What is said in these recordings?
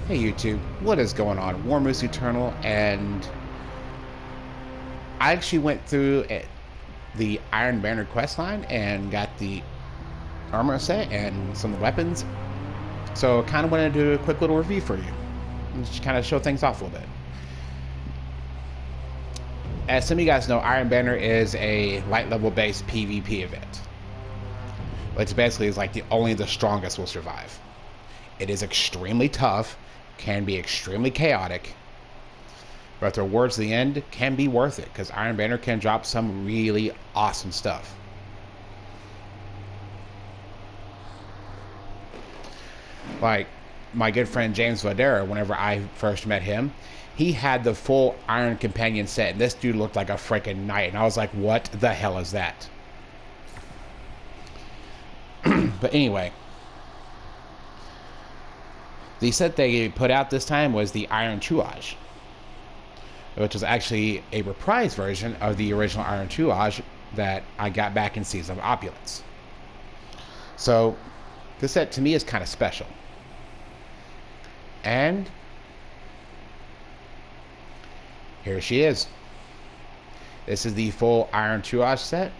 Hey YouTube, what is going on? War Moose Eternal, and I actually went through the Iron Banner questline and got the armor set and some weapons. So kind of wanted to do a quick little review for you, and just kind of show things off a little bit. As some of you guys know, Iron Banner is a light level based PvP event, which basically is like only the strongest will survive. It is extremely tough, can be extremely chaotic, but the rewards at the end can be worth it because Iron Banner can drop some really awesome stuff. Like my good friend James Vadera, whenever I first met him, he had the full Iron Companion set, and this dude looked like a freaking knight, and I was like, what the hell is that? But anyway, the set they put out this time was the Iron Truage, which was actually a reprised version of the original Iron Truage that I got back in Season of Opulence. So this set to me is kind of special. And here she is. This is the full Iron Truage set,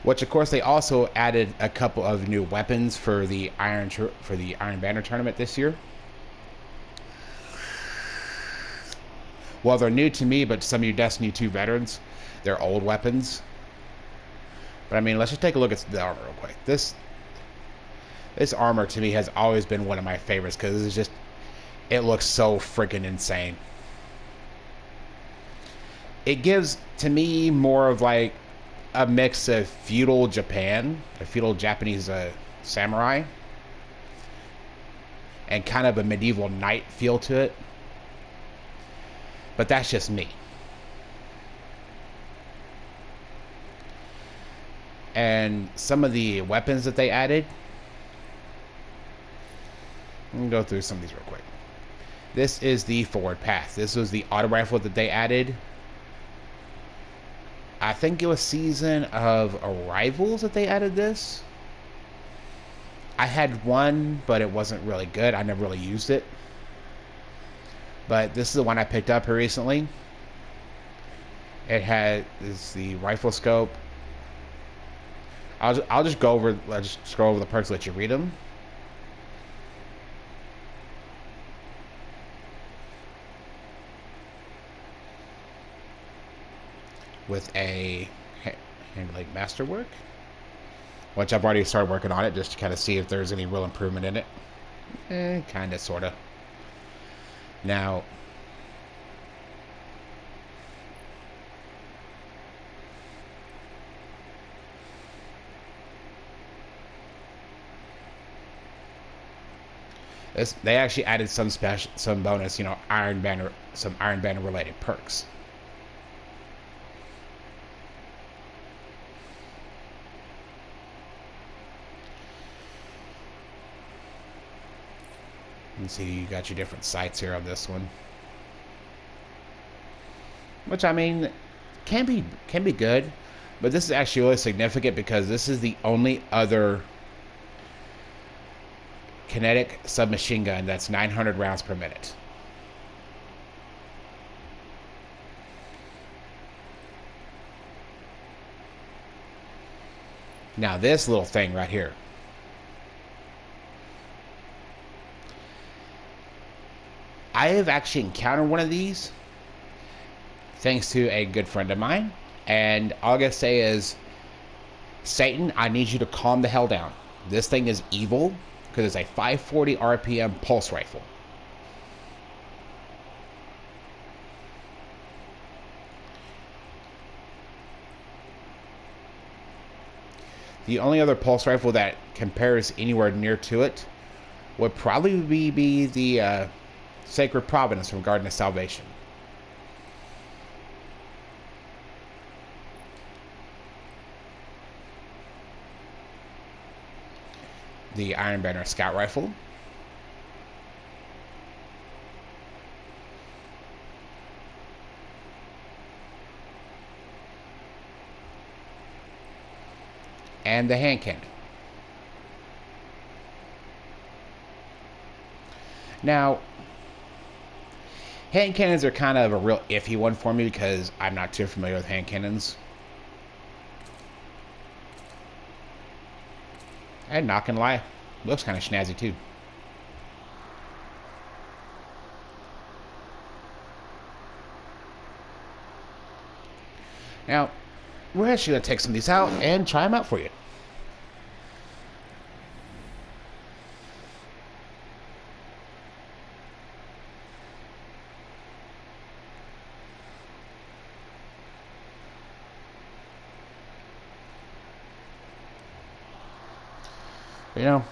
which of course they also added a couple of new weapons for the Iron Banner tournament this year. Well, they're new to me, but some of you Destiny 2 veterans, they're old weapons. But I mean, let's just take a look at the armor real quick. This armor to me has always been one of my favorites because it's just, it looks so freaking insane. It gives to me more of like a mix of feudal Japan, a feudal Japanese samurai, and kind of a medieval knight feel to it. But that's just me. And some of the weapons that they added, I'm going to go through some of these real quick. This is the forward path. This was the auto rifle that they added. I think it was Season of Arrivals that they added this. I had one, but it wasn't really good. I never really used it. But this is the one I picked up here recently. It is the rifle scope. I'll just go over. Let's just scroll over the perks, let you read them. With a handling masterwork, which I've already started working on it just to kind of see if there's any real improvement in it. Kind of, sort of. Now, they actually added some bonus, some Iron Banner related perks. You see, you got your different sights here on this one, which I mean can be good, but this is actually really significant because this is the only other kinetic submachine gun that's 900 rounds per minute. Now this little thing right here, I have actually encountered one of these thanks to a good friend of mine, and all I gotta say is, Satan, I need you to calm the hell down. This thing is evil because it's a 540 RPM pulse rifle. The only other pulse rifle that compares anywhere near to it would probably be the Sacred Providence from Garden of Salvation. The Iron Banner Scout Rifle. And the hand cannon. Now, hand cannons are kind of a real iffy one for me because I'm not too familiar with hand cannons. And not gonna lie, looks kind of snazzy too. Now, we're actually gonna take some of these out and try them out for you. You know,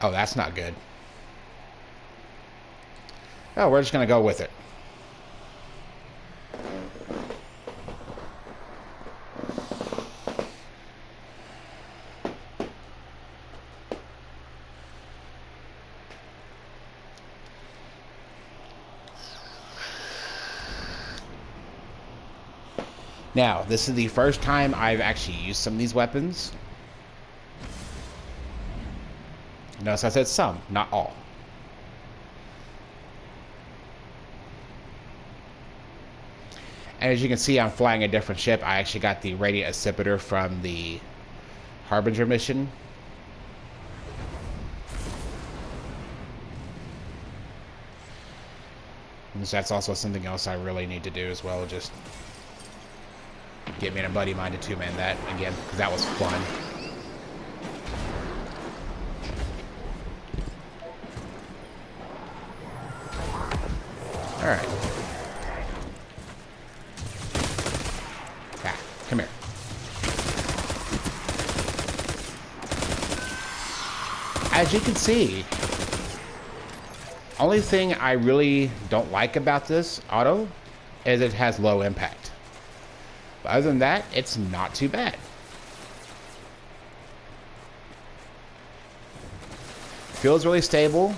oh, that's not good. Oh, we're just gonna go with it. Now, this is the first time I've actually used some of these weapons. Notice I said some, not all. And as you can see, I'm flying a different ship. I actually got the Radiant Accipiter from the Harbinger mission. And so that's also something else I really need to do as well. Just get me and a buddy of mine to two-man that again, because that was fun. Alright. Ah, come here. As you can see, only thing I really don't like about this auto is it has low impact. But other than that, it's not too bad. Feels really stable.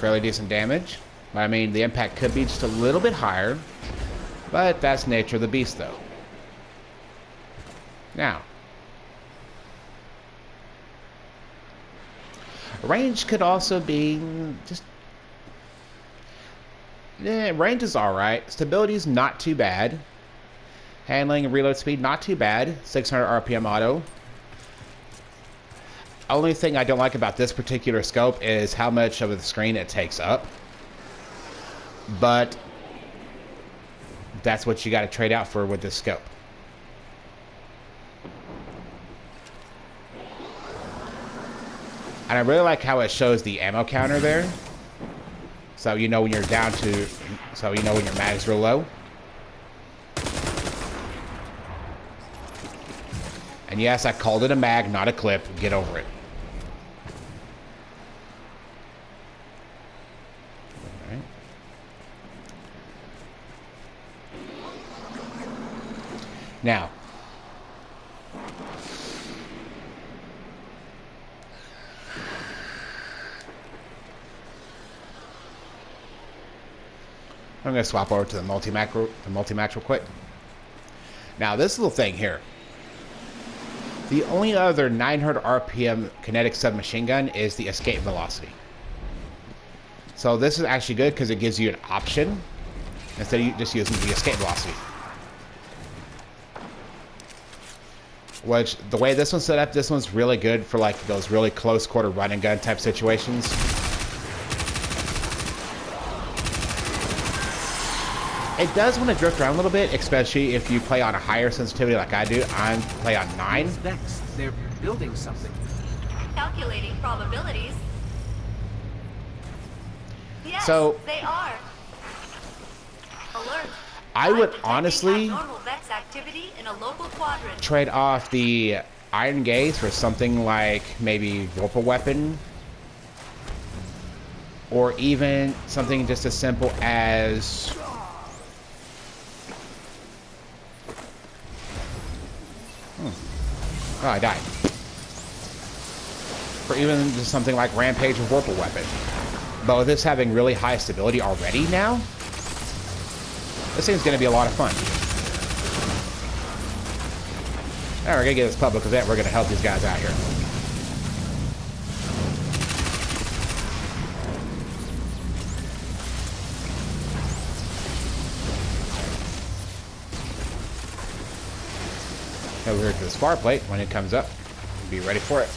Fairly decent damage. I mean, the impact could be just a little bit higher, but that's the nature of the beast, though. Now, range could also be just... range is alright. Stability is not too bad. Handling and reload speed, not too bad. 600 RPM auto. Only thing I don't like about this particular scope is how much of the screen it takes up. But that's what you got to trade out for with this scope. And I really like how it shows the ammo counter there. So you know when you're down to, so you know when your mag's real low. And yes, I called it a mag, not a clip. Get over it. All right. Now, I'm going to swap over to the multi-match real quick. Now, this little thing here. The only other 900 RPM kinetic submachine gun is the escape velocity. So this is actually good because it gives you an option instead of just using the escape velocity. Which, the way this one's set up, this one's really good for like those really close quarter run and gun type situations. It does want to drift around a little bit, especially if you play on a higher sensitivity like I do. I play on 9. What's next? They're building something. Calculating probabilities. Yes, So they are. Alert. I would Detecting honestly abnormal Vex activity in a local quadrant. trade off the Iron Gaze for something like maybe Vorpal Weapon, or even something just as simple as Oh, I died. For even just something like Rampage or Vorpal Weapon. But with this having really high stability already now, this thing's going to be a lot of fun. Alright, we're going to get this public event. We're going to help these guys out here. Over here to the spar plate. When it comes up, be ready for it.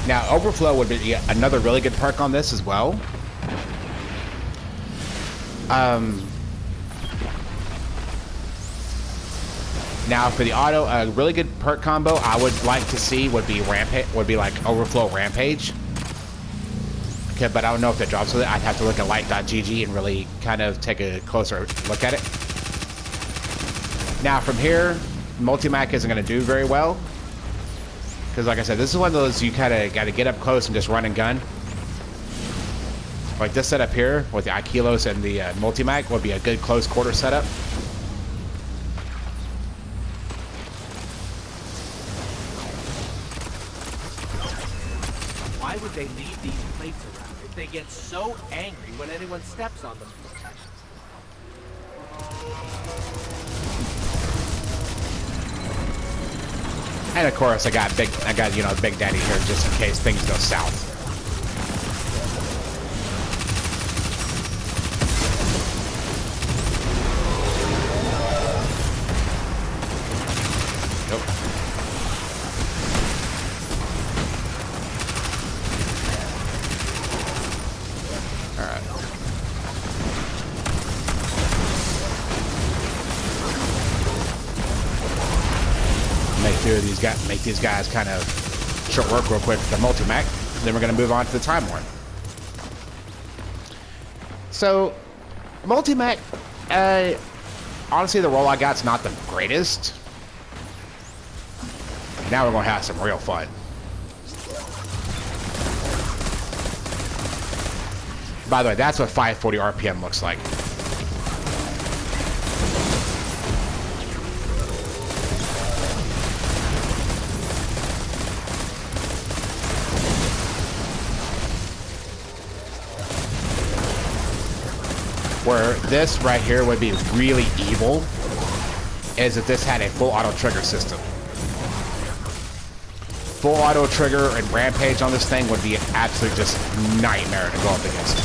Now, Overflow would be another really good perk on this as well. Now, for the auto, a really good perk combo I would like to see would be like Overflow Rampage. Okay, but I don't know if it drops with it. I'd have to look at light.gg and really kind of take a closer look at it. Now, from here, Multimac isn't going to do very well. Because, like I said, this is one of those you kind of got to get up close and just run and gun. Like this setup here with the Aikilos and the Multimac would be a good close quarter setup. Why would they leave these plates around if they get so angry when anyone steps on them? And of course, I got Big Daddy here just in case things go south. Make these guys kind of short work real quick with the Multimac. Then we're going to move on to the Time Worn. So, Multimac, honestly, the roll I got's not the greatest. Now we're going to have some real fun. By the way, that's what 540 RPM looks like. Where this right here would be really evil is if this had a full auto trigger system. Full auto trigger and Rampage on this thing would be an absolute just nightmare to go up against.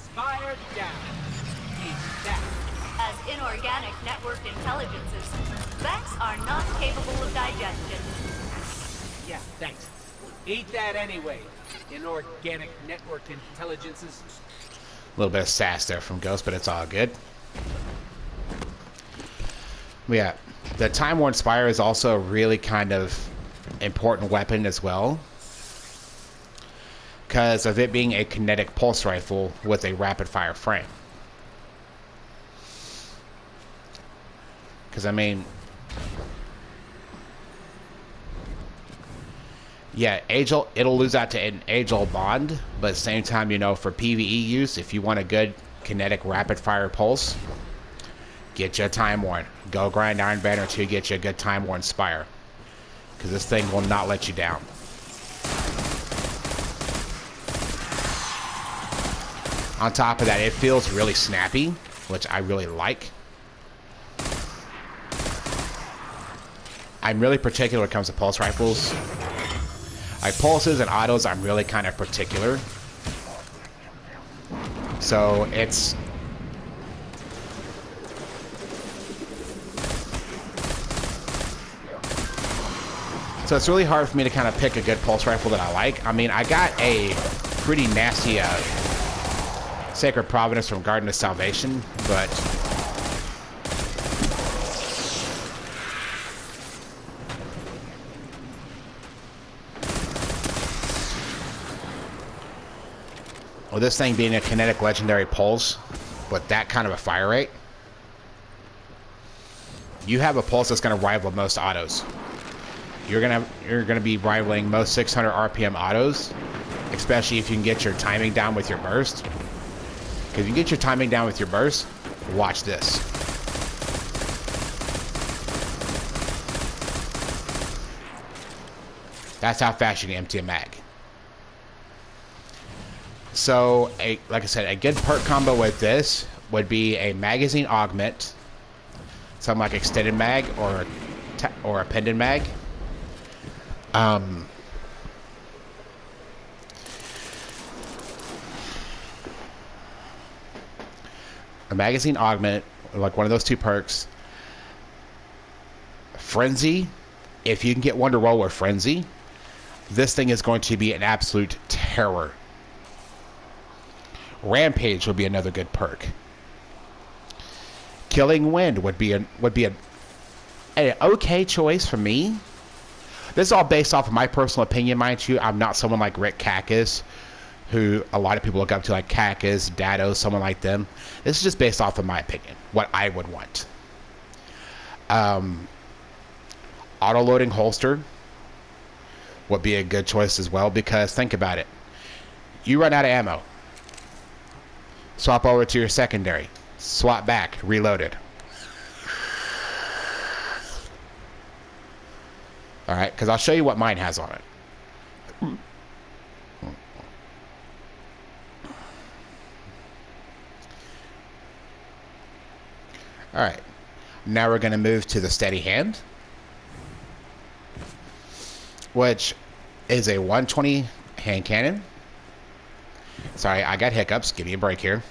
SPIRE down. As inorganic network intelligences, Vex are not capable of digestion. Yeah, thanks. Eat that anyway. Inorganic network intelligences. A little bit of sass there from Ghost, but it's all good. But yeah, the Time Worn Spire is also a really kind of important weapon as well, because of it being a kinetic pulse rifle with a rapid fire frame. Because I mean, yeah, it'll lose out to an age-old bond, but at the same time, you know, for PvE use, if you want a good kinetic rapid-fire pulse, get you a Time Worn. Go grind Iron Banner to get you a good Time Worn Spire, because this thing will not let you down. On top of that, it feels really snappy, which I really like. I'm really particular when it comes to pulse rifles. Like pulses and autos, I'm really kind of particular. So it's really hard for me to kind of pick a good pulse rifle that I like. I mean, I got a pretty nasty Sacred Providence from Garden of Salvation, but with this thing being a kinetic legendary pulse with that kind of a fire rate, you have a pulse that's going to rival most autos. You're gonna be rivaling most 600 RPM autos, especially if you can get your timing down with your burst. Because if you get your timing down with your burst, watch this. That's how fast you can empty a mag. So, like I said, a good perk combo with this would be a magazine augment, something like extended mag or a pendant mag. A magazine augment, like one of those two perks. Frenzy, if you can get one to roll with Frenzy, this thing is going to be an absolute terror. Rampage would be another good perk. Killing Wind would be an okay choice for me. This is all based off of my personal opinion, mind you. I'm not someone like Rick Kakis, who a lot of people look up to, like Kakis, Dado, someone like them. This is just based off of my opinion, what I would want. Auto-loading holster would be a good choice as well, because think about it. You run out of ammo. Swap over to your secondary. Swap back. Reloaded. Alright, because I'll show you what mine has on it. Alright. Now we're going to move to the steady hand, which is a 120 hand cannon. Sorry, I got hiccups. Give me a break here.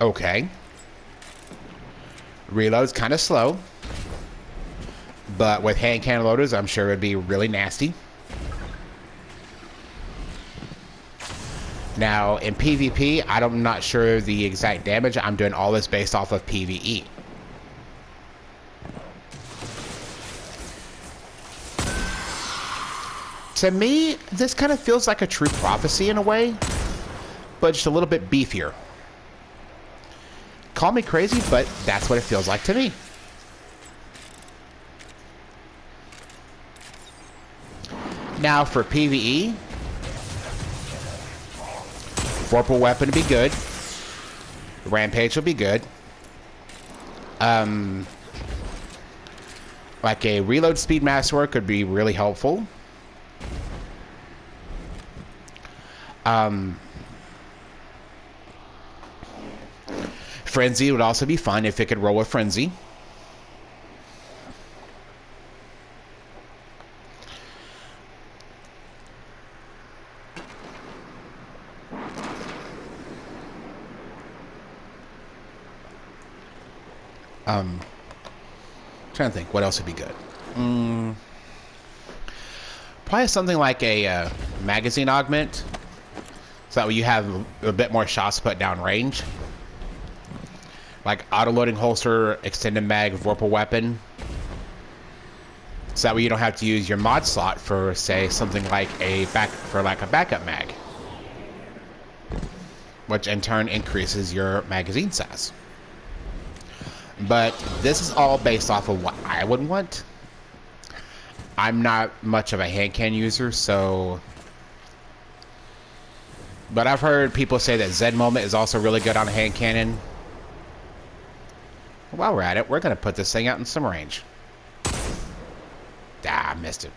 Okay. Reload's kind of slow, but with hand cannon loaders, I'm sure it'd be really nasty. Now, in PvP, I'm not sure the exact damage. I'm doing all this based off of PvE. To me, this kind of feels like a True Prophecy in a way, but just a little bit beefier. Call me crazy, but that's what it feels like to me. Now for PvE, Vorpal Weapon would be good. Rampage will be good. Like a reload speed masterwork could be really helpful. Frenzy would also be fun if it could roll with Frenzy. Trying to think what else would be good. Probably something like a magazine augment, so that way you have a bit more shots to put down range. Like auto-loading holster, extended mag, Vorpal Weapon. So that way you don't have to use your mod slot for, say, something like a backup mag, which in turn increases your magazine size. But this is all based off of what I would want. I'm not much of a hand cannon user, so... But I've heard people say that Zen Moment is also really good on a hand cannon. While we're at it, we're going to put this thing out in some range. Ah, I missed it.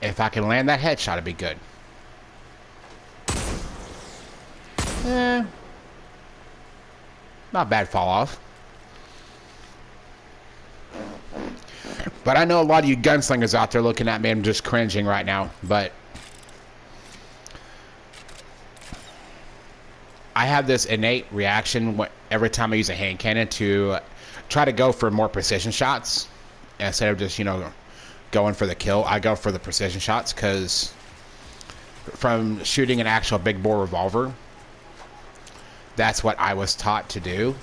If I can land that headshot, it'd be good. Not bad fall off. But I know a lot of you gunslingers out there looking at me and just cringing right now, but I have this innate reaction every time I use a hand cannon to try to go for more precision shots instead of just, going for the kill. I go for the precision shots because from shooting an actual big bore revolver, that's what I was taught to do.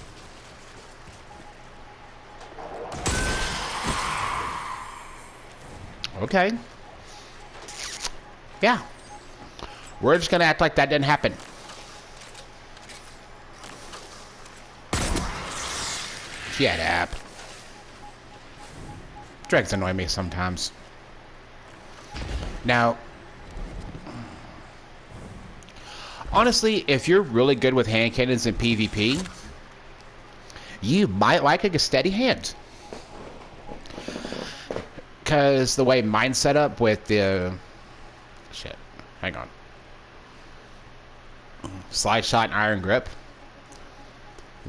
Okay. Yeah. We're just gonna act like that didn't happen. Shut up. Dregs annoy me sometimes. Now, honestly, if you're really good with hand cannons in PvP, you might like a steady hand. Because the way mine's set up with the... Shit. Hang on. Slide shot and iron grip.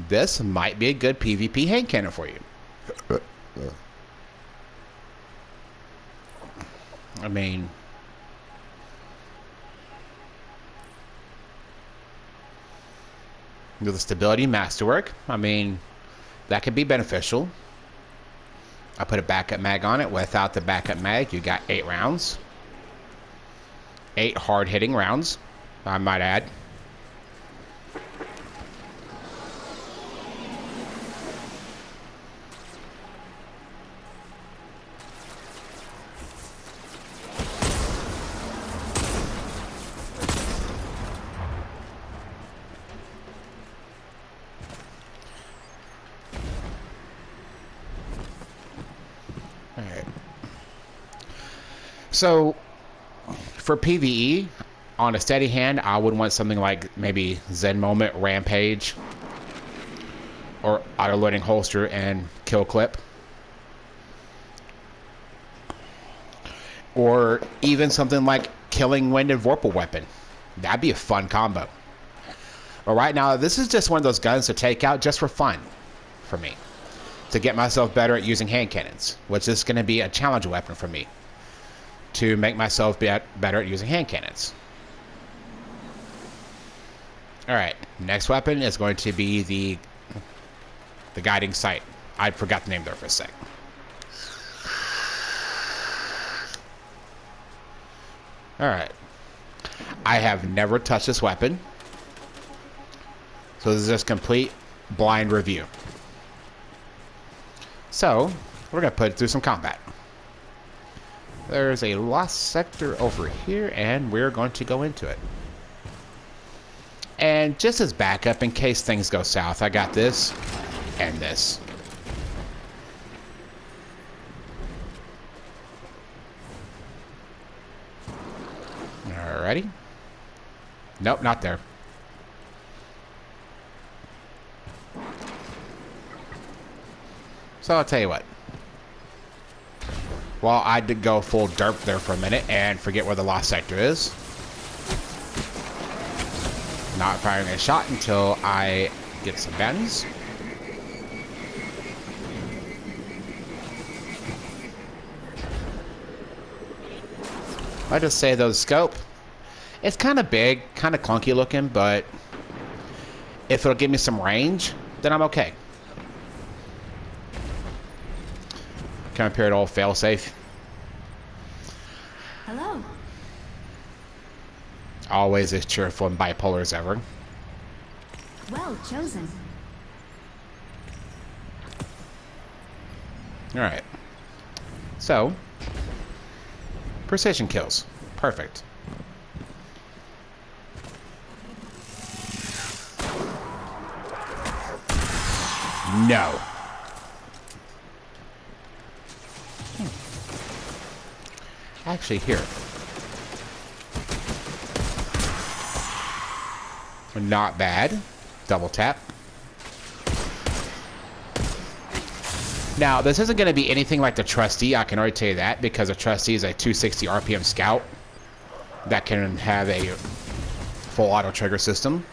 This might be a good PvP hand cannon for you. I mean... With the stability masterwork, I mean, that could be beneficial. I put a backup mag on it. Without the backup mag, you got 8 rounds. 8 hard-hitting rounds, I might add. So, for PvE, on a steady hand, I would want something like maybe Zen Moment, Rampage, or auto-loading holster and kill clip. Or even something like Killing Wind and Vorpal Weapon. That'd be a fun combo. But right now, this is just one of those guns to take out just for fun for me. To get myself better at using hand cannons, which is going to be a challenge weapon for me. To make myself better at using hand cannons. Alright, next weapon is going to be the guiding sight. I forgot the name there for a sec. Alright. I have never touched this weapon. So this is just complete blind review. So, we're going to put it through some combat. There's a lost sector over here, and we're going to go into it. And just as backup, in case things go south, I got this and this. Alrighty. Nope, not there. So I'll tell you what. Well, I did go full derp there for a minute and forget where the lost sector is. Not firing a shot until I get some bounties. I just say though, the scope, it's kind of big, kind of clunky looking, but if it'll give me some range, then I'm okay. Come up here at old failsafe. Hello. Always as cheerful and bipolar as ever. Well chosen. Alright. So, precision kills. Perfect. No. Actually, here. Not bad. Double tap. Now, this isn't going to be anything like the Trusty. I can already tell you that, because the Trusty is a 260 RPM scout that can have a full auto trigger system,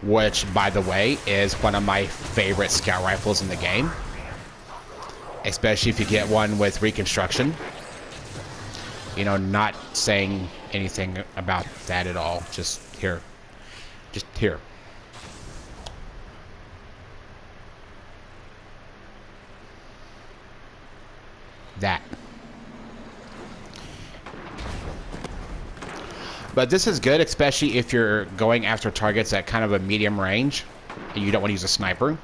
which, by the way, is one of my favorite scout rifles in the game. Especially if you get one with reconstruction. You know, not saying anything about that at all. Just here. Just here. That. But this is good, especially if you're going after targets at kind of a medium range and you don't want to use a sniper.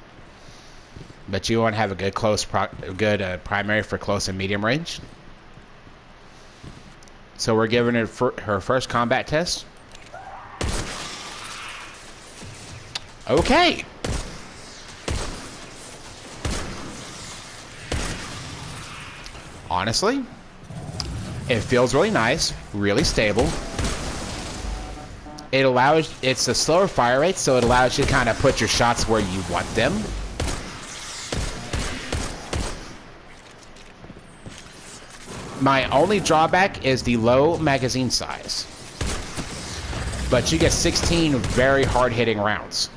But you want to have a good primary for close and medium range. So we're giving her her first combat test. Okay. Honestly, it feels really nice, really stable. It's a slower fire rate, so it allows you to kind of put your shots where you want them. My only drawback is the low magazine size. But you get 16 very hard-hitting rounds.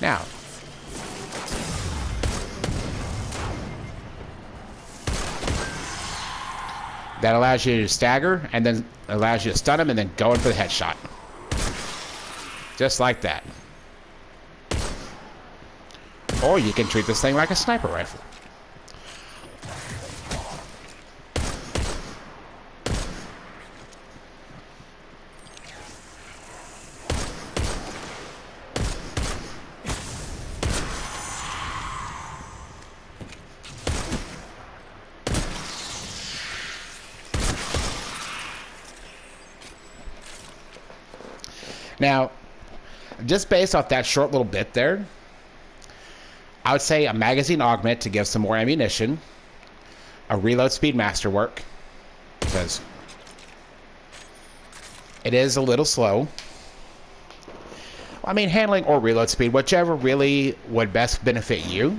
Now, that allows you to stagger, and then allows you to stun them, and then go in for the headshot. Just like that. Or you can treat this thing like a sniper rifle. Now, just based off that short little bit there, I would say a magazine augment to give some more ammunition, a reload speed masterwork, because it is a little slow. I mean, handling or reload speed, whichever really would best benefit you.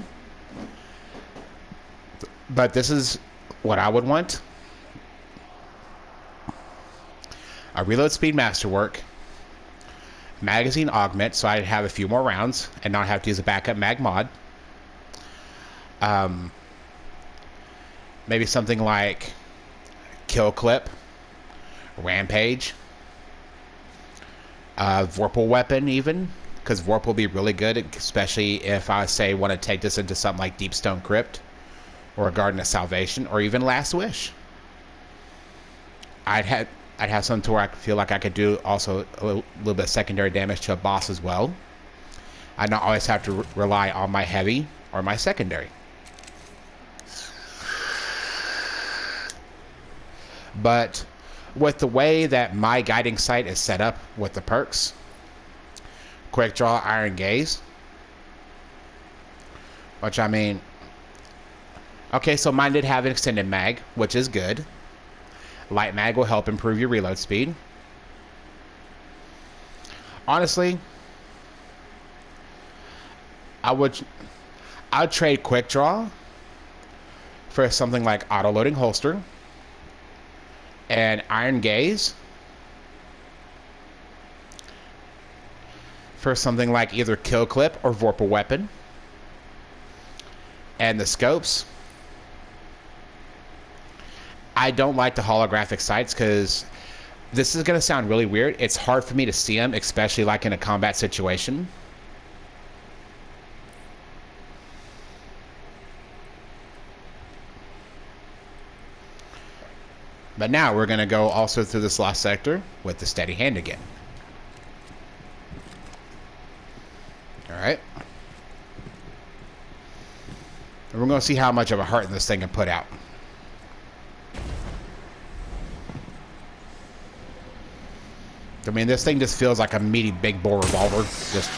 But this is what I would want. A reload speed masterwork, magazine augment, so I'd have a few more rounds and not have to use a backup mag mod. Maybe something like kill clip, rampage, vorpal weapon even, because vorpal will be really good, especially if I say want to take this into something like Deep Stone Crypt or Garden of Salvation or even Last Wish. I'd have something to where I feel like I could do also a little bit of secondary damage to a boss as well. I'd not always have to rely on my heavy or my secondary. But with the way that my guiding sight is set up with the perks, Quick Draw, Iron Gaze, which I mean, okay, so mine did have an extended mag, which is good. Light mag will help improve your reload speed. Honestly, I'd trade Quick Draw for something like auto loading holster and Iron Gaze for something like either kill clip or vorpal weapon. And the scopes, I don't like the holographic sights because this is going to sound really weird. It's hard for me to see them, especially like in a combat situation. But now we're going to go also through this last sector with the steady hand again. Alright. And we're going to see how much of a heart this thing can put out. I mean, this thing just feels like a meaty big bore revolver. Just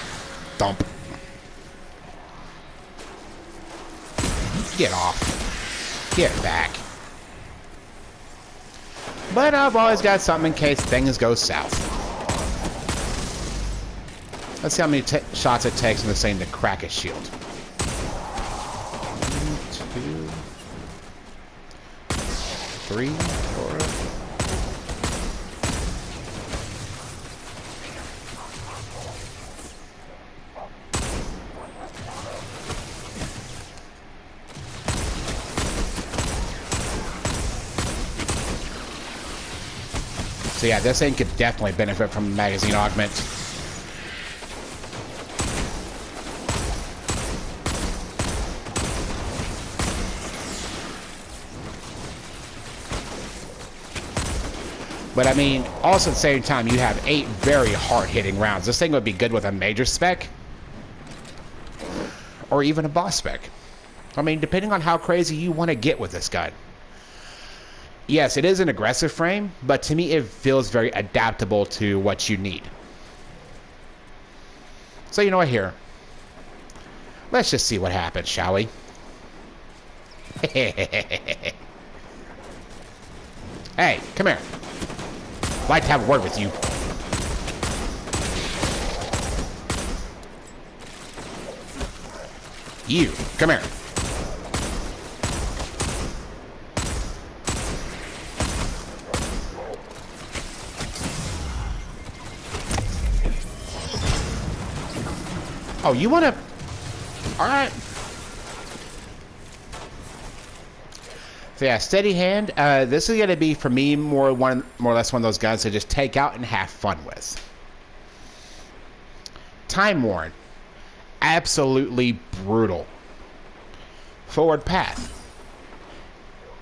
thump. Get off. Get back. But I've always got something in case things go south. Let's see how many shots it takes in this thing to crack his shield. 1, 2, 3, 4. So yeah, this thing could definitely benefit from a magazine augment. But I mean, also at the same time, you have 8 very hard-hitting rounds. This thing would be good with a major spec, or even a boss spec. I mean, depending on how crazy you want to get with this gun. Yes, it is an aggressive frame, but to me it feels very adaptable to what you need. So you know what, here. Let's just see what happens, shall we? Hey, come here. I'd like to have a word with you. You, come here. Oh, you want to... All right. So yeah, steady hand. This is going to be, for me, more or less one of those guns to just take out and have fun with. Time worn. Absolutely brutal. Forward path.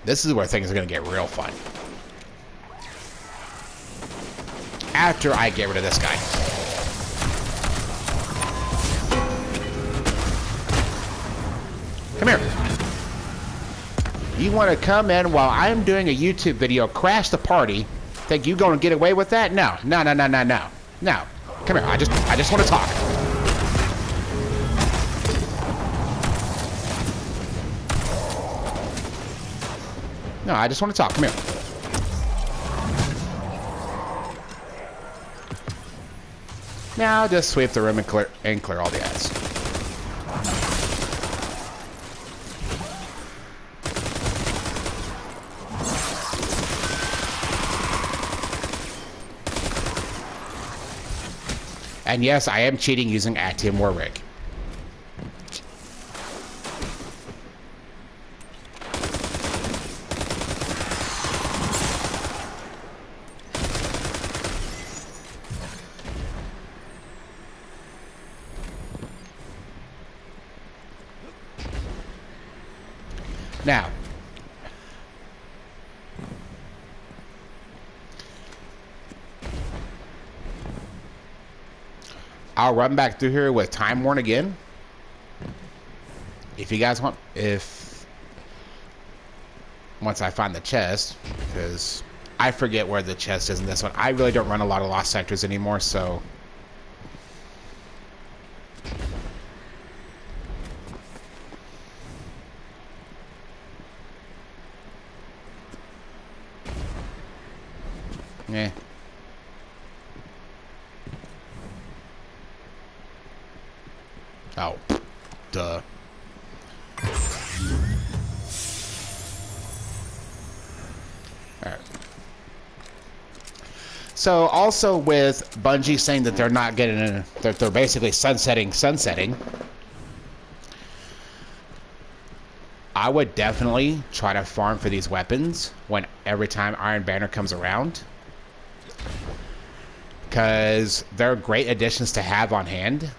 This is where things are going to get real fun. After I get rid of this guy. Come here. You want to come in while I'm doing a YouTube video, crash the party? Think you going to get away with that? No. No. No. Come here. I just want to talk. No, I just want to talk. Come here. Now just sweep the room and clear all the ads. And yes, I am cheating using Actium War Rig. Now, I'll run back through here with Time Worn again. If you guys want, once I find the chest, because I forget where the chest is in this one. I really don't run a lot of Lost Sectors anymore, so. Eh. Oh, duh. Alright. So, also with Bungie saying that they're not getting that they're basically sunsetting, I would definitely try to farm for these weapons every time Iron Banner comes around. Because they're great additions to have on hand.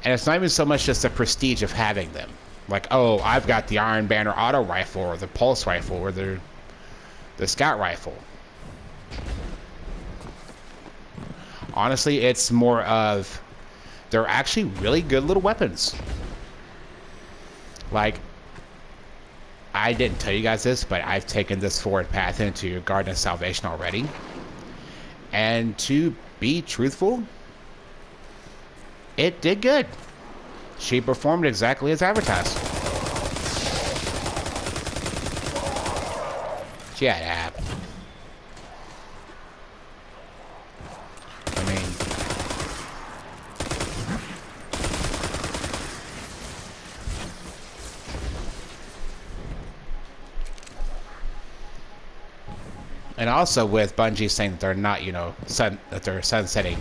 And it's not even so much just the prestige of having them. Like, oh, I've got the Iron Banner auto rifle, or the pulse rifle, or the scout rifle. Honestly, it's more of, they're actually really good little weapons. Like, I didn't tell you guys this, but I've taken this forward path into Garden of Salvation already. And to be truthful, it did good. She performed exactly as advertised. She had app. I mean, and also with Bungie saying that they're not, that they're sunsetting.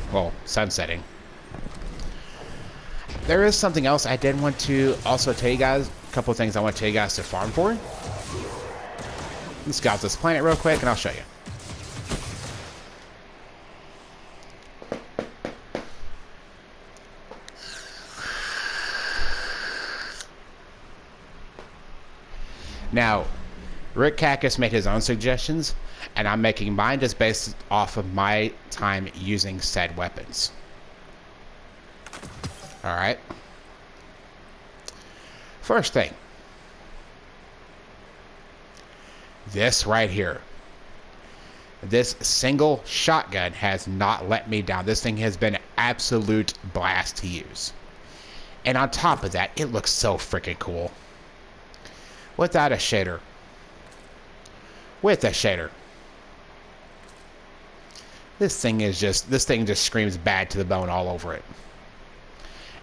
There is something else I did want to also tell you guys. A couple of things I want to tell you guys to farm for. Let's scout this planet real quick and I'll show you. Now, Rick Cactus made his own suggestions, and I'm making mine just based off of my time using said weapons. Alright. First thing. This right here. This single shotgun has not let me down. This thing has been an absolute blast to use. And on top of that, it looks so freaking cool. Without a shader. With a shader. This thing just screams bad to the bone all over it.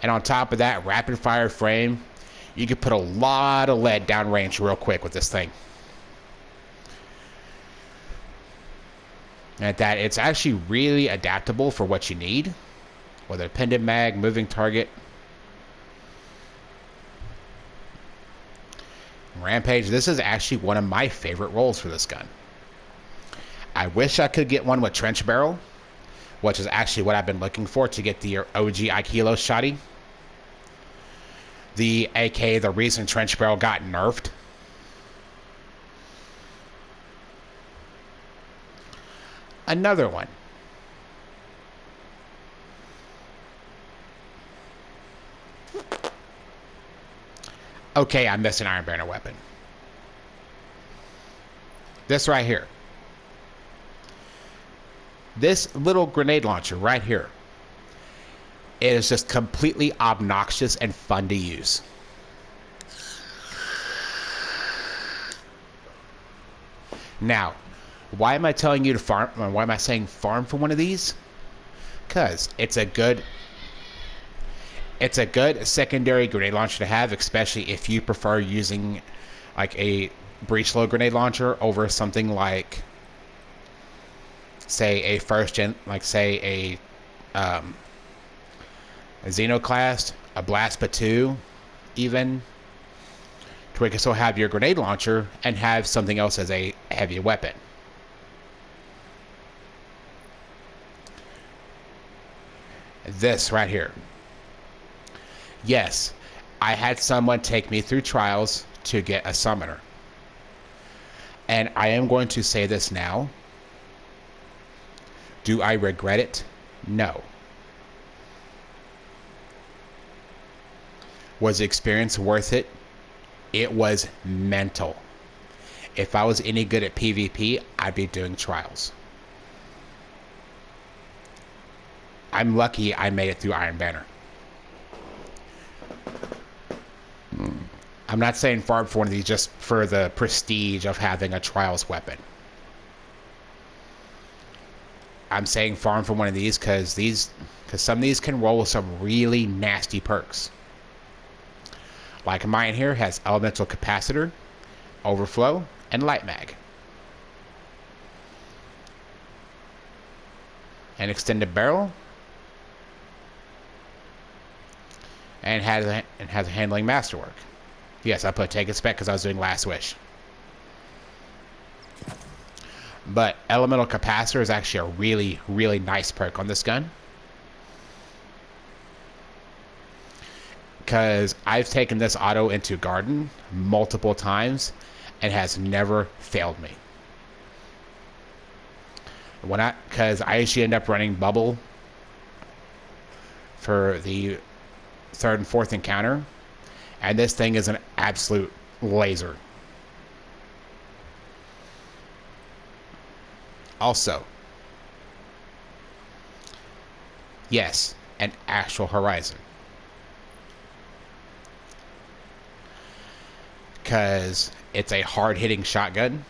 And on top of that, rapid fire frame. You can put a lot of lead downrange real quick with this thing. And at that, it's actually really adaptable for what you need. Whether pendant mag, moving target. Rampage, this is actually one of my favorite rolls for this gun. I wish I could get one with trench barrel, which is actually what I've been looking for to get the OG Aikilo shotty. The reason trench barrel got nerfed. Another one. Okay, I missed an Iron Banner weapon. This right here. This little grenade launcher right here. It is just completely obnoxious and fun to use. Now, why am I telling you to farm? Why am I saying farm for one of these? Because it's a good secondary grenade launcher to have, especially if you prefer using like a breech load grenade launcher over something like, say, a first gen, like say a Xenoclast, a Blastpa 2, even, to where you can still have your grenade launcher and have something else as a heavy weapon. This right here. Yes, I had someone take me through trials to get a summoner. And I am going to say this now. Do I regret it? No. Was the experience worth it? It was mental. If I was any good at PvP, I'd be doing trials. I'm lucky I made it through Iron Banner. I'm not saying farm for one of these just for the prestige of having a trials weapon. I'm saying farm for one of these because some of these can roll with some really nasty perks. Like mine here has elemental capacitor, overflow, and light mag. An extended barrel. And has a handling masterwork. Yes, I put take it spec because I was doing Last Wish. But elemental capacitor is actually a really, really nice perk on this gun. Because I've taken this auto into garden multiple times and has never failed me. Because I usually end up running bubble for the third and fourth encounter, and this thing is an absolute laser. Also, yes, an actual horizon. Because it's a hard-hitting shotgun.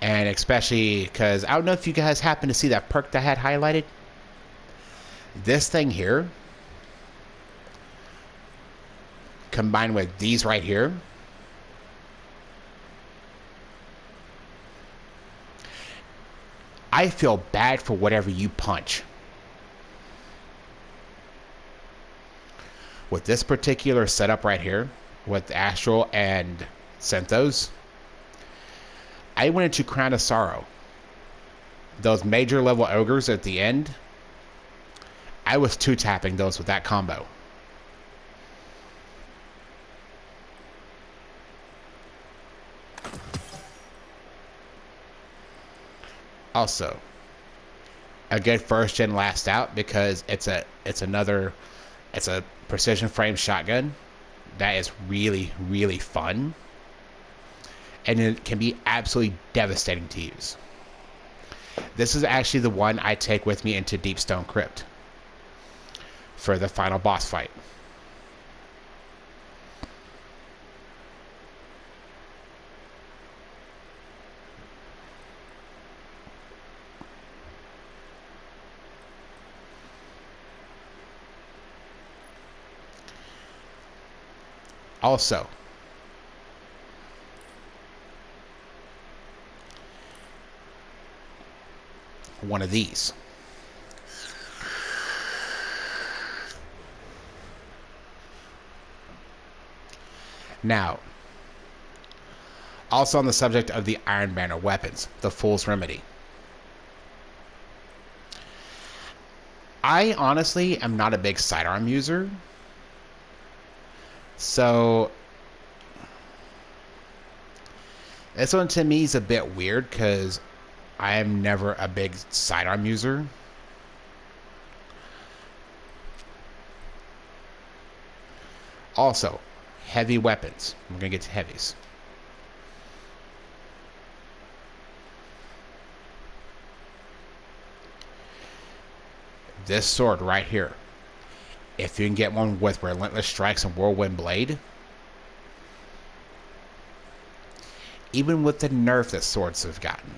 And especially because I don't know if you guys happen to see that perk that I had highlighted. This thing here, combined with these right here, I feel bad for whatever you punch. With this particular setup right here, with Astral and Synthos, I went into Crown of Sorrow. Those major level ogres at the end, I was two-tapping those with that combo. Also, a good first gen last out because it's a precision frame shotgun that is really, really fun, and it can be absolutely devastating to use. This is actually the one I take with me into Deep Stone Crypt for the final boss fight. Also, one of these. Now, also on the subject of the Iron Banner weapons, the Fool's Remedy. I honestly am not a big sidearm user. So, this one to me is a bit weird because I am never a big sidearm user. Also, heavy weapons. We're going to get to heavies. This sword right here. If you can get one with Relentless Strikes and Whirlwind Blade, even with the nerf that swords have gotten,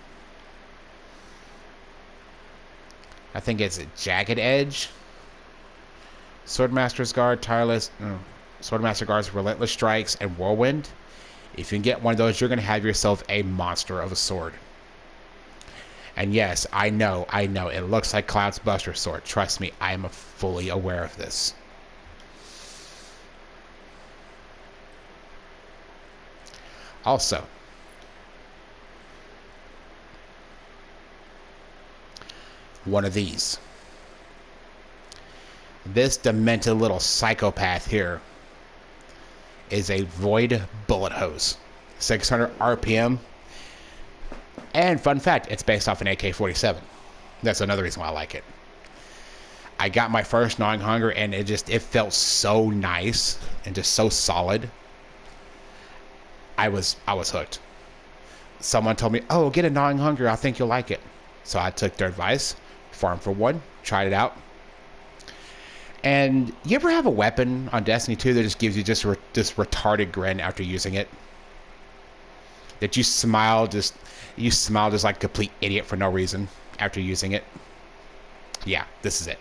I think it's a Jagged Edge, Swordmaster's Guard, Swordmaster Guard's Relentless Strikes, and Whirlwind. If you can get one of those, you're going to have yourself a monster of a sword. And yes, I know, it looks like Cloud's Buster Sword. Trust me, I am fully aware of this. Also, one of these. This demented little psychopath here is a Void Bullet Hose. 600 RPM. And fun fact, it's based off an AK-47. That's another reason why I like it. I got my first Gnawing Hunger and it felt so nice and just so solid. I was hooked. Someone told me, "Oh, get a Gnawing Hunger. I think you'll like it." So I took their advice, farmed for one, tried it out. And you ever have a weapon on Destiny 2 that just gives you this retarded grin after using it? That you smile just like a complete idiot for no reason after using it? Yeah, this is it.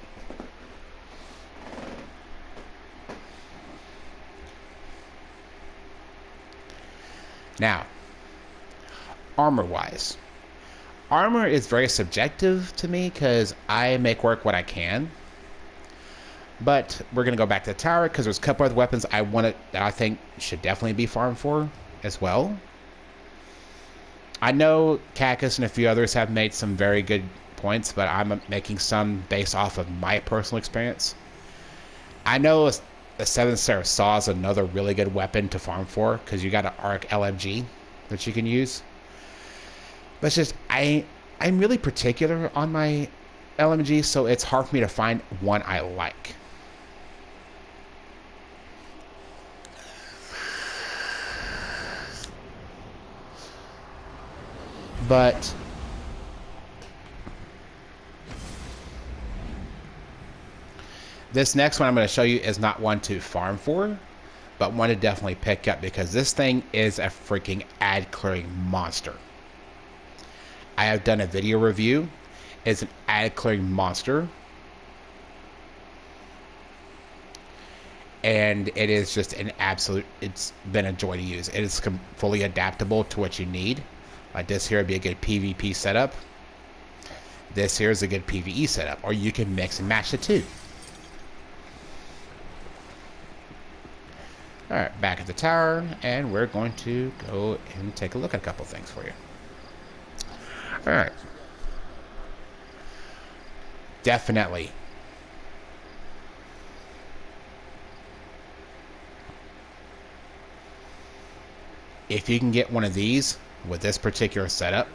Now, armor-wise. Armor is very subjective to me because I make work what I can. But we're going to go back to the tower because there's a couple other weapons that I think should definitely be farmed for as well. I know Cactus and a few others have made some very good points, but I'm making some based off of my personal experience. I know the 7th Seraph Saw is another really good weapon to farm for because you got an arc LMG that you can use. But it's just, I'm really particular on my LMG, so it's hard for me to find one I like. But this next one I'm going to show you is not one to farm for, but one to definitely pick up because this thing is a freaking ad clearing monster. I have done a video review. It's an ad clearing monster. And it is just an absolute, it's been a joy to use. It is fully adaptable to what you need. Like this here would be a good PvP setup. This here is a good PvE setup. Or you can mix and match the two. Alright, back at the tower. And we're going to go and take a look at a couple things for you. Alright. Definitely. If you can get one of these with this particular setup,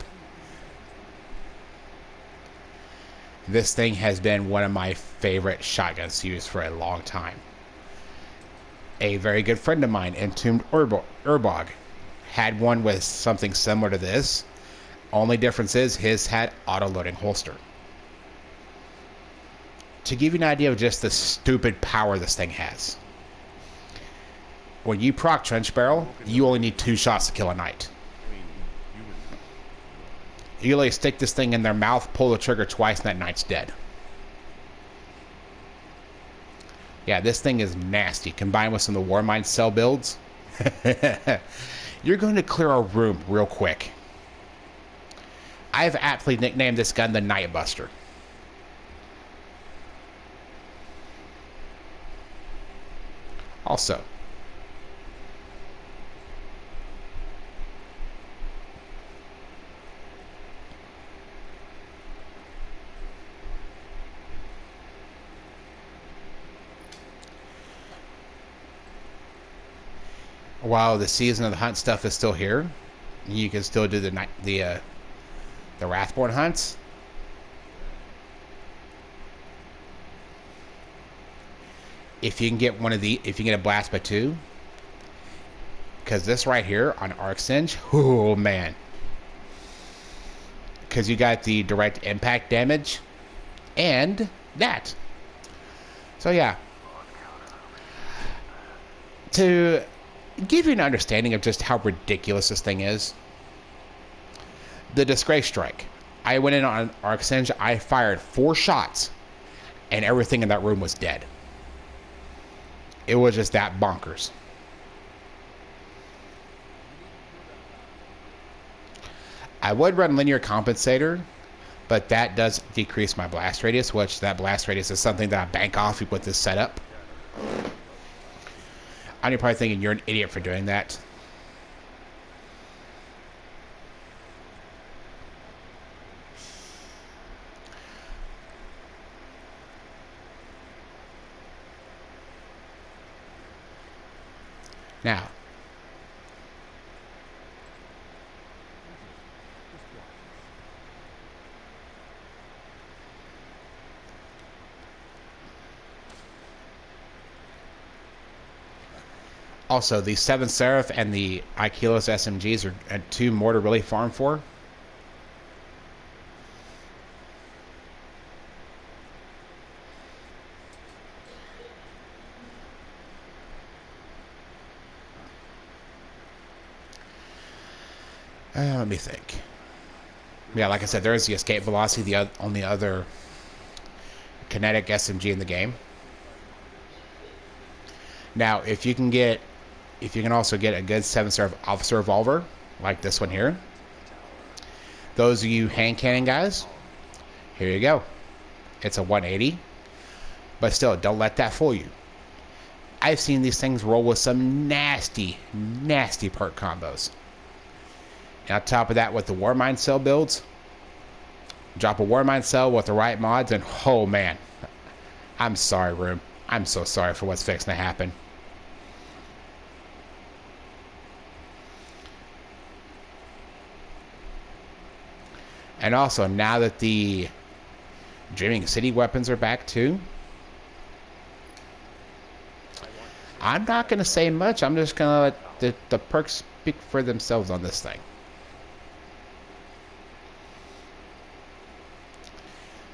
This thing has been one of my favorite shotguns to use for a long time. A very good friend of mine, Entombed Urbog, had one with something similar to this. Only difference is his had auto-loading holster. To give you an idea of just the stupid power this thing has. When you proc trench barrel, you only need 2 shots to kill a knight. You literally stick this thing in their mouth, pull the trigger twice, and that knight's dead. Yeah, this thing is nasty. Combined with some of the Warmind cell builds, you're going to clear a room real quick. I've aptly nicknamed this gun the Night Buster. Also, while the season of the hunt stuff is still here, you can still do the Wrathborn hunts. If you can get if you get a blast by 2, because this right here on Arc Singe, oh man, because you got the direct impact damage and that. So yeah, to give you an understanding of just how ridiculous this thing is, the Disgrace Strike. I went in on Arc Singe, I fired 4 shots, and everything in that room was dead. It was just that bonkers. I would run linear compensator, but that does decrease my blast radius, which that blast radius is something that I bank off with this setup. And you're probably thinking you're an idiot for doing that. Now, also, the 7 Seraph and the Ikilos SMGs are 2 more to really farm for. Let me think. Yeah, like I said, there is the escape velocity, the only other kinetic SMG in the game. Now, if you can also get a good 7 Seraph officer revolver, like this one here. Those of you hand cannon guys, here you go. It's a 180, but still, don't let that fool you. I've seen these things roll with some nasty, nasty perk combos. And on top of that, with the Warmind cell builds, drop a Warmind cell with the right mods, and oh man, I'm sorry, room. I'm so sorry for what's fixing to happen. And also, now that the Dreaming City weapons are back too, I'm not going to say much. I'm just going to let the perks speak for themselves on this thing.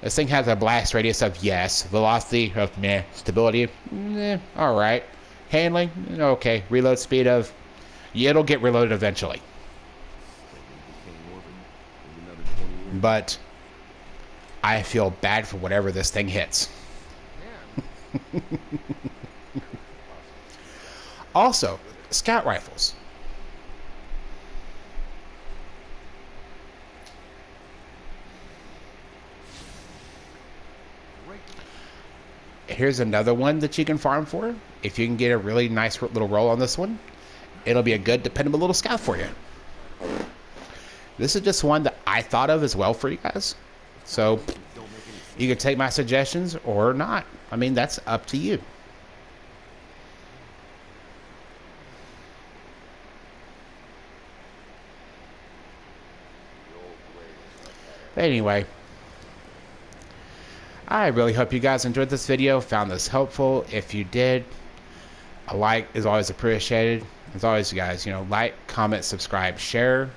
This thing has a blast radius of yes, velocity of meh, stability, alright, handling, okay, reload speed of, yeah, it'll get reloaded eventually. But I feel bad for whatever this thing hits. Also, scout rifles. Here's another one that you can farm for. If you can get a really nice little roll on this one, it'll be a good, dependable little scout for you. This is just one that I thought of as well for you guys. So, you can take my suggestions or not. I mean, that's up to you. But anyway, I really hope you guys enjoyed this video, found this helpful. If you did, a like is always appreciated. As always, you guys, like, comment, subscribe, share.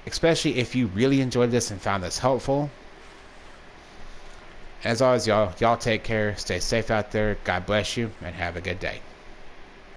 Especially if you really enjoyed this and found this helpful. As always, y'all take care, stay safe out there, God bless you, and have a good day.